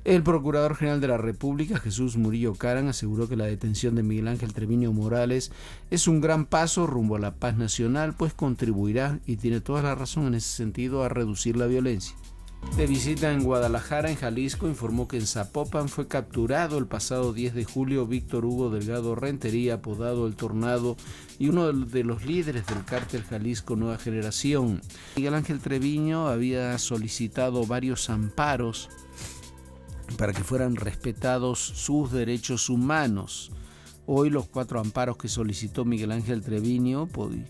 El Procurador General de la República, Jesús Murillo Caram, aseguró que la detención de Miguel Ángel Treviño Morales es un gran paso rumbo a la paz nacional, pues contribuirá, y tiene toda la razón en ese sentido, a reducir la violencia. De visita en Guadalajara, en Jalisco, informó que en Zapopan fue capturado el pasado 10 de julio Víctor Hugo Delgado Rentería, apodado El Tornado, y uno de los líderes del cártel Jalisco Nueva Generación. Miguel Ángel Treviño había solicitado varios amparos para que fueran respetados sus derechos humanos. Hoy los 4 amparos que solicitó Miguel Ángel Treviño,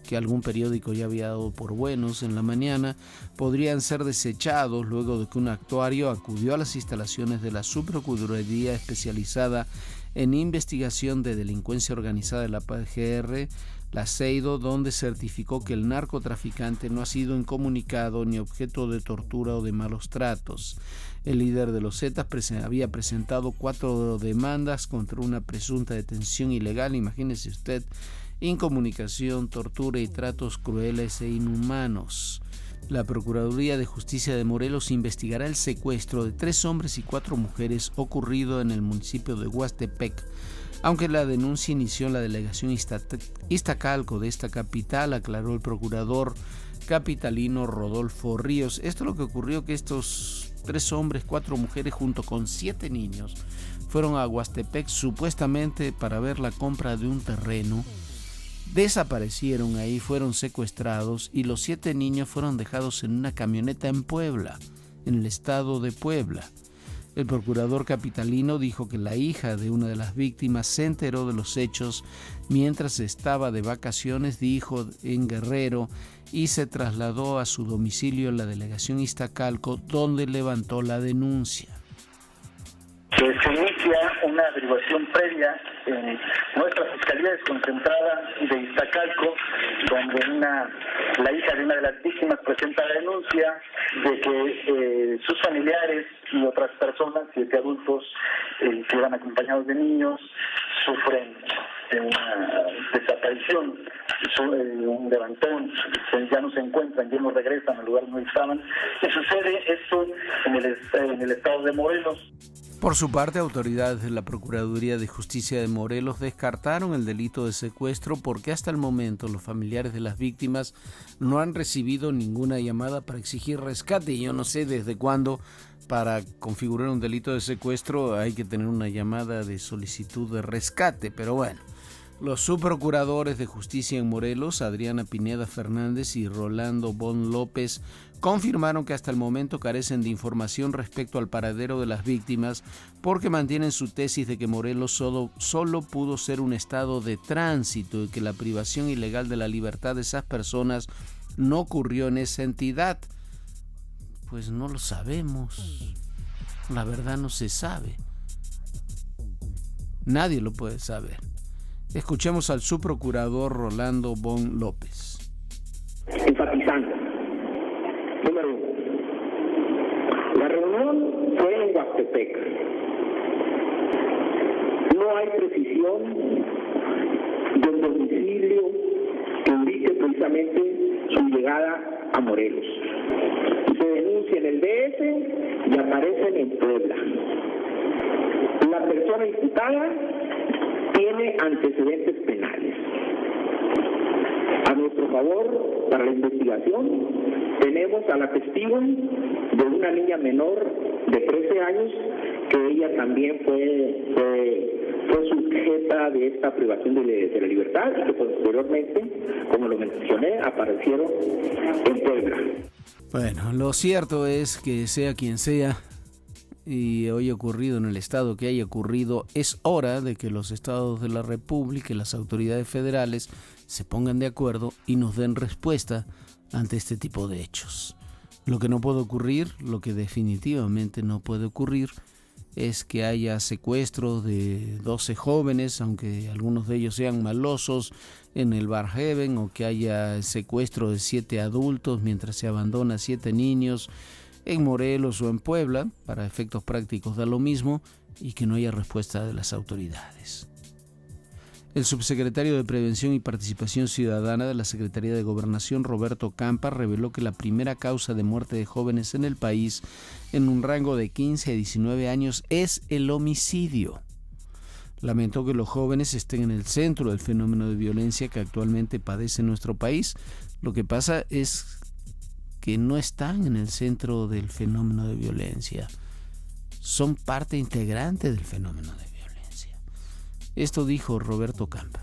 que algún periódico ya había dado por buenos en la mañana, podrían ser desechados luego de que un actuario acudió a las instalaciones de la Subprocuraduría especializada en investigación de delincuencia organizada de la PGR, la CEIDO, donde certificó que el narcotraficante no ha sido incomunicado ni objeto de tortura o de malos tratos. El líder de los Zetas había presentado 4 demandas contra una presunta detención ilegal, imagínese usted, incomunicación, tortura y tratos crueles e inhumanos. La Procuraduría de Justicia de Morelos investigará el secuestro de 3 hombres y 4 mujeres ocurrido en el municipio de Huastepec. Aunque la denuncia inició en la delegación Iztacalco de esta capital, aclaró el procurador capitalino Rodolfo Ríos. Esto es lo que ocurrió, que estos 3 hombres, 4 mujeres junto con 7 niños fueron a Huastepec supuestamente para ver la compra de un terreno. Desaparecieron ahí, fueron secuestrados y los 7 niños fueron dejados en una camioneta en Puebla, en el estado de Puebla. El procurador capitalino dijo que la hija de una de las víctimas se enteró de los hechos mientras estaba de vacaciones, dijo, en Guerrero, y se trasladó a su domicilio en la delegación Iztacalco, donde levantó la denuncia. Se inicia una averiguación previa en nuestra Fiscalía Desconcentrada de Iztacalco, donde la hija de una de las víctimas presenta la denuncia de que sus familiares y otras personas, 7 adultos que iban acompañados de niños, sufren una desaparición, un levantón, ya no se encuentran, ya no regresan al lugar donde estaban. ¿Qué sucede esto en el estado de Morelos? Por su parte, autoridades de la Procuraduría de Justicia de Morelos descartaron el delito de secuestro porque hasta el momento los familiares de las víctimas no han recibido ninguna llamada para exigir rescate. Y yo no sé desde cuándo para configurar un delito de secuestro hay que tener una llamada de solicitud de rescate, pero bueno. Los subprocuradores de justicia en Morelos, Adriana Pineda Fernández y Rolando Bon López, confirmaron que hasta el momento carecen de información respecto al paradero de las víctimas porque mantienen su tesis de que Morelos solo pudo ser un estado de tránsito y que la privación ilegal de la libertad de esas personas no ocurrió en esa entidad. Pues no lo sabemos. La verdad no se sabe. Nadie lo puede saber. Escuchemos al subprocurador Rolando Bon López. Enfatizando. Número 1. La reunión fue en Huastepec. No hay precisión del domicilio que indique precisamente su llegada a Morelos. Se denuncia en el DF y aparecen en Puebla. La persona imputada tiene antecedentes penales. A nuestro favor, para la investigación, tenemos a la testigo de una niña menor de 13 años que ella también fue sujeta de esta privación de la libertad y que posteriormente, como lo mencioné, aparecieron en Puebla. Bueno, lo cierto es que sea quien sea, y hoy ocurrido en el estado que haya ocurrido, es hora de que los estados de la República y las autoridades federales se pongan de acuerdo y nos den respuesta ante este tipo de hechos. Lo que no puede ocurrir, lo que definitivamente no puede ocurrir, es que haya secuestros de 12 jóvenes, aunque algunos de ellos sean malosos, en el Barhaven, o que haya secuestro de 7 adultos mientras se abandona 7 niños en Morelos o en Puebla. Para efectos prácticos da lo mismo, y que no haya respuesta de las autoridades. El subsecretario de Prevención y Participación Ciudadana de la Secretaría de Gobernación, Roberto Campa, reveló que la primera causa de muerte de jóvenes en el país en un rango de 15 a 19 años es el homicidio. Lamentó que los jóvenes estén en el centro del fenómeno de violencia que actualmente padece nuestro país. Lo que pasa es que no están en el centro del fenómeno de violencia. Son parte integrante del fenómeno de violencia. Esto dijo Roberto Campa.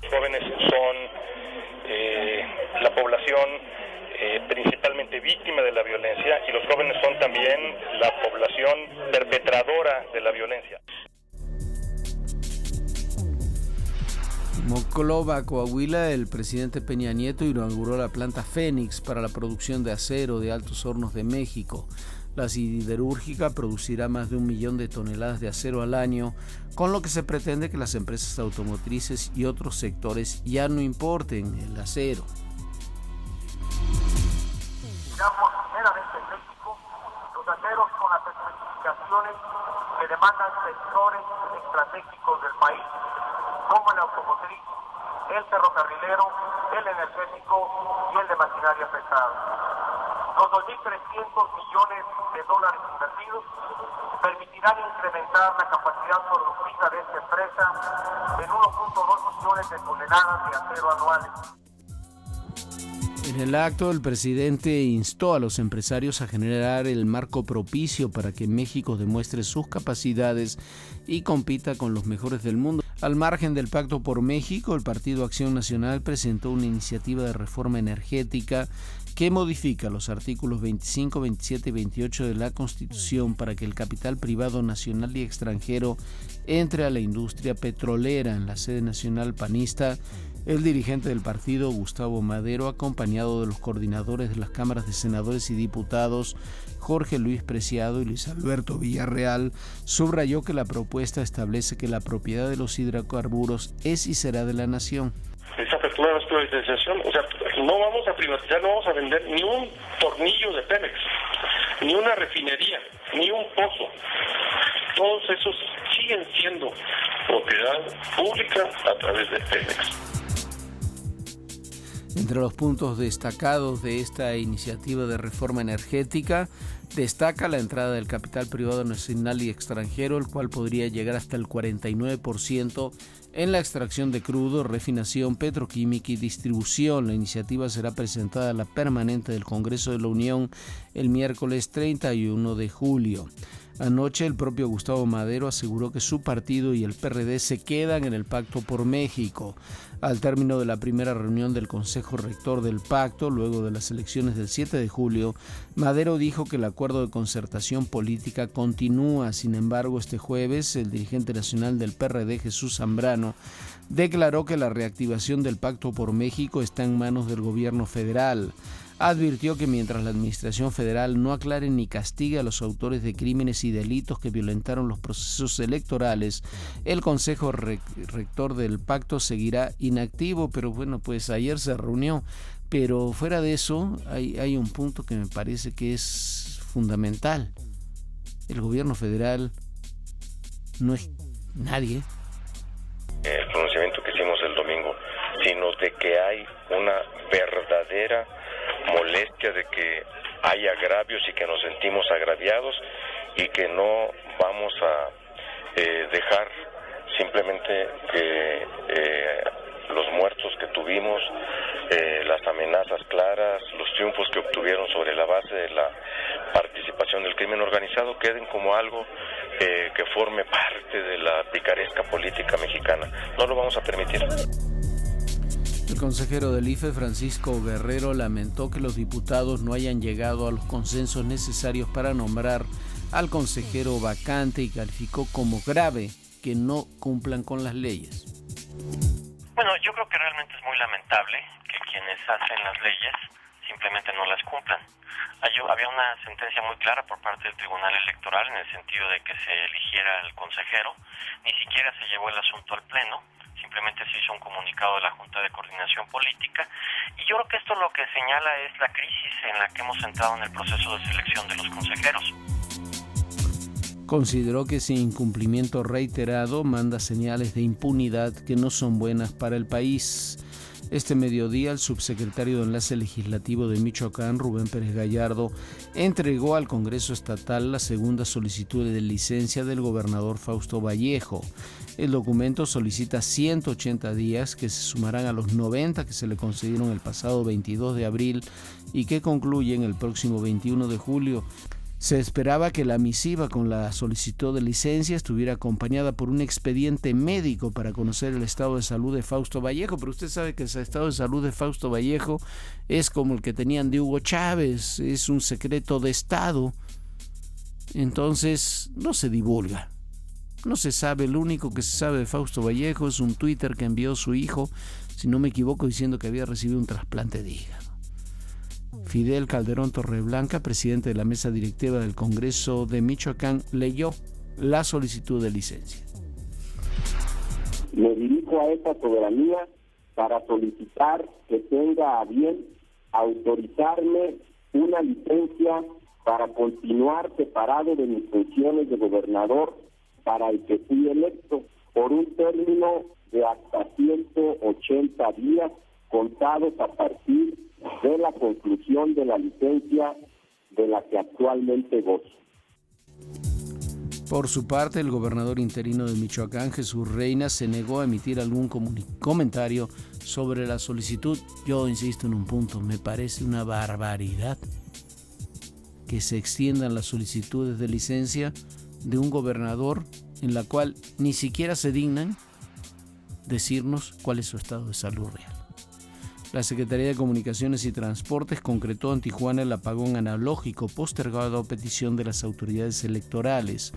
Los jóvenes son la población principalmente víctima de la violencia, y los jóvenes son también la población perpetradora de la violencia. Monclova, Coahuila, el presidente Peña Nieto inauguró la planta Fénix para la producción de acero de Altos Hornos de México. La siderúrgica producirá más de 1 millón de toneladas de acero al año, con lo que se pretende que las empresas automotrices y otros sectores ya no importen el acero. Miramos primeramente en México los aceros con las especificaciones que demandan sectores estratégicos del país, como el automotriz, el ferrocarrilero, el energético y el de maquinaria pesada. Los 2.300 millones de dólares invertidos permitirán incrementar la capacidad productiva de esta empresa en 1.2 millones de toneladas de acero anuales. En el acto, el presidente instó a los empresarios a generar el marco propicio para que México demuestre sus capacidades y compita con los mejores del mundo. Al margen del Pacto por México, el Partido Acción Nacional presentó una iniciativa de reforma energética que modifica los artículos 25, 27 y 28 de la Constitución para que el capital privado nacional y extranjero entre a la industria petrolera. En la sede nacional panista, el dirigente del partido, Gustavo Madero, acompañado de los coordinadores de las cámaras de senadores y diputados, Jorge Luis Preciado y Luis Alberto Villarreal, subrayó que la propuesta establece que la propiedad de los hidrocarburos es y será de la nación. Esa nueva privatización, o sea, no vamos a privatizar, no vamos a vender ni un tornillo de Pemex, ni una refinería, ni un pozo. Todos esos siguen siendo propiedad pública a través de Pemex. Entre los puntos destacados de esta iniciativa de reforma energética, destaca la entrada del capital privado nacional y extranjero, el cual podría llegar hasta el 49% en la extracción de crudo, refinación, petroquímica y distribución. La iniciativa será presentada a la permanente del Congreso de la Unión el miércoles 31 de julio. Anoche el propio Gustavo Madero aseguró que su partido y el PRD se quedan en el Pacto por México. Al término de la primera reunión del Consejo Rector del Pacto, luego de las elecciones del 7 de julio, Madero dijo que el acuerdo de concertación política continúa. Sin embargo, este jueves, el dirigente nacional del PRD, Jesús Zambrano, declaró que la reactivación del Pacto por México está en manos del gobierno federal. Advirtió que mientras la administración federal no aclare ni castigue a los autores de crímenes y delitos que violentaron los procesos electorales, el Consejo Rector del Pacto seguirá inactivo. Pero bueno, pues ayer se reunió. Pero fuera de eso, hay un punto que me parece que es fundamental. El gobierno federal no es nadie. El pronunciamiento que hicimos el domingo, sino de que hay una verdadera molestia de que hay agravios y que nos sentimos agraviados y que no vamos a dejar simplemente que los muertos que tuvimos, las amenazas claras, los triunfos que obtuvieron sobre la base de la participación del crimen organizado queden como algo que forme parte de la picaresca política mexicana. No lo vamos a permitir. El consejero del IFE, Francisco Guerrero, lamentó que los diputados no hayan llegado a los consensos necesarios para nombrar al consejero vacante y calificó como grave que no cumplan con las leyes. Bueno, yo creo que realmente es muy lamentable que quienes hacen las leyes simplemente no las cumplan. Había una sentencia muy clara por parte del Tribunal Electoral en el sentido de que se eligiera al consejero. Ni siquiera se llevó el asunto al Pleno. Simplemente se hizo un comunicado de la Junta de Coordinación Política, y yo creo que esto lo que señala es la crisis en la que hemos entrado en el proceso de selección de los consejeros. Consideró que ese incumplimiento reiterado manda señales de impunidad que no son buenas para el país. Este mediodía, el subsecretario de Enlace Legislativo de Michoacán, Rubén Pérez Gallardo, entregó al Congreso Estatal la segunda solicitud de licencia del gobernador Fausto Vallejo. El documento solicita 180 días que se sumarán a los 90 que se le concedieron el pasado 22 de abril y que concluyen el próximo 21 de julio. Se esperaba que la misiva con la solicitud de licencia estuviera acompañada por un expediente médico para conocer el estado de salud de Fausto Vallejo, pero usted sabe que ese estado de salud de Fausto Vallejo es como el que tenían de Hugo Chávez, es un secreto de Estado, entonces no se divulga, no se sabe. Lo único que se sabe de Fausto Vallejo es un Twitter que envió su hijo, si no me equivoco, diciendo que había recibido un trasplante de hígado. Fidel Calderón Torreblanca, presidente de la mesa directiva del Congreso de Michoacán, leyó la solicitud de licencia. Me dirijo a esa soberanía para solicitar que tenga a bien autorizarme una licencia para continuar separado de mis funciones de gobernador para el que fui electo por un término de hasta 180 días contados a partir de la conclusión de la licencia de la que actualmente gozo. Por su parte, el gobernador interino de Michoacán, Jesús Reina, se negó a emitir algún comentario sobre la solicitud. Yo insisto en un punto, me parece una barbaridad que se extiendan las solicitudes de licencia de un gobernador en la cual ni siquiera se dignan decirnos cuál es su estado de salud real. La Secretaría de Comunicaciones y Transportes concretó en Tijuana el apagón analógico postergado a petición de las autoridades electorales.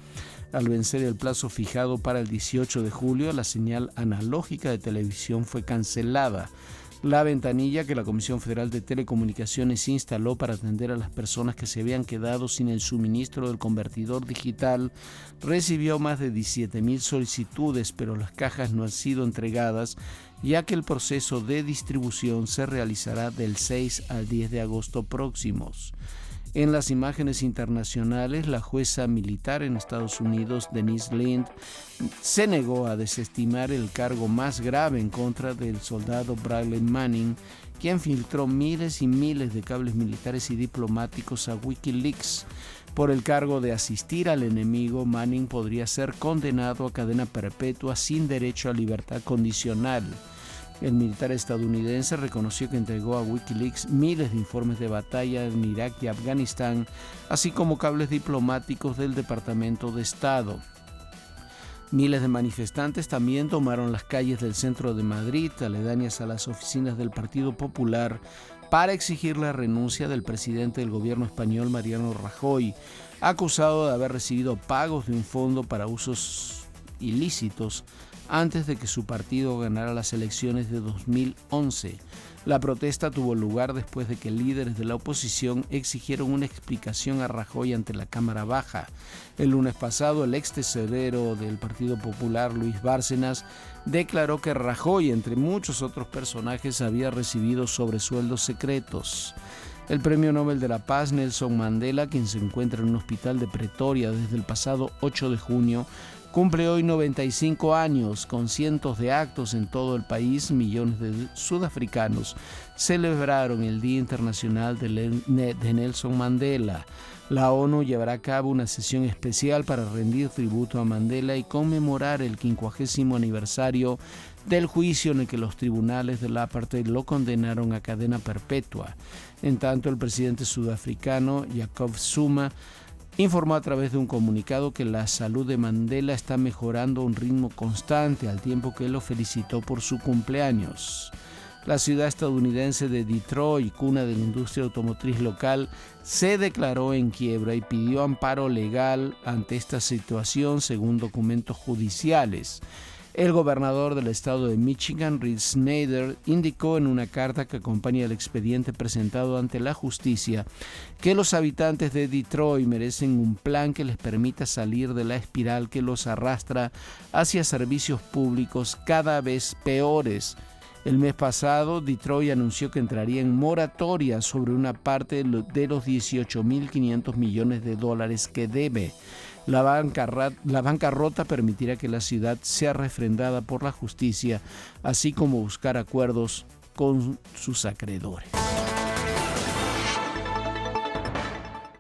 Al vencer el plazo fijado para el 18 de julio, la señal analógica de televisión fue cancelada. La ventanilla que la Comisión Federal de Telecomunicaciones instaló para atender a las personas que se habían quedado sin el suministro del convertidor digital recibió más de 17,000 solicitudes, pero las cajas no han sido entregadas, ya que el proceso de distribución se realizará del 6 al 10 de agosto próximos. En las imágenes internacionales, la jueza militar en Estados Unidos, Denise Lind, se negó a desestimar el cargo más grave en contra del soldado Bradley Manning, quien filtró miles y miles de cables militares y diplomáticos a Wikileaks. Por el cargo de asistir al enemigo, Manning podría ser condenado a cadena perpetua sin derecho a libertad condicional. El militar estadounidense reconoció que entregó a Wikileaks miles de informes de batalla en Irak y Afganistán, así como cables diplomáticos del Departamento de Estado. Miles de manifestantes también tomaron las calles del centro de Madrid, aledañas a las oficinas del Partido Popular, para exigir la renuncia del presidente del gobierno español, Mariano Rajoy, acusado de haber recibido pagos de un fondo para usos ilícitos antes de que su partido ganara las elecciones de 2011. La protesta tuvo lugar después de que líderes de la oposición exigieron una explicación a Rajoy ante la Cámara Baja. El lunes pasado, el ex tesorero del Partido Popular, Luis Bárcenas, declaró que Rajoy, entre muchos otros personajes, había recibido sobresueldos secretos. El Premio Nobel de la Paz, Nelson Mandela, quien se encuentra en un hospital de Pretoria desde el pasado 8 de junio, cumple hoy 95 años. Con cientos de actos en todo el país, millones de sudafricanos celebraron el Día Internacional de Nelson Mandela. La ONU llevará a cabo una sesión especial para rendir tributo a Mandela y conmemorar el 50º aniversario del juicio en el que los tribunales del apartheid lo condenaron a cadena perpetua. En tanto, el presidente sudafricano Jacob Zuma informó a través de un comunicado que la salud de Mandela está mejorando a un ritmo constante, al tiempo que lo felicitó por su cumpleaños. La ciudad estadounidense de Detroit, cuna de la industria automotriz local, se declaró en quiebra y pidió amparo legal ante esta situación, según documentos judiciales. El gobernador del estado de Michigan, Rick Snyder, indicó en una carta que acompaña el expediente presentado ante la justicia que los habitantes de Detroit merecen un plan que les permita salir de la espiral que los arrastra hacia servicios públicos cada vez peores. El mes pasado, Detroit anunció que entraría en moratoria sobre una parte de los $18.500 millones que debe. La bancarrota permitirá que la ciudad sea refrendada por la justicia, así como buscar acuerdos con sus acreedores.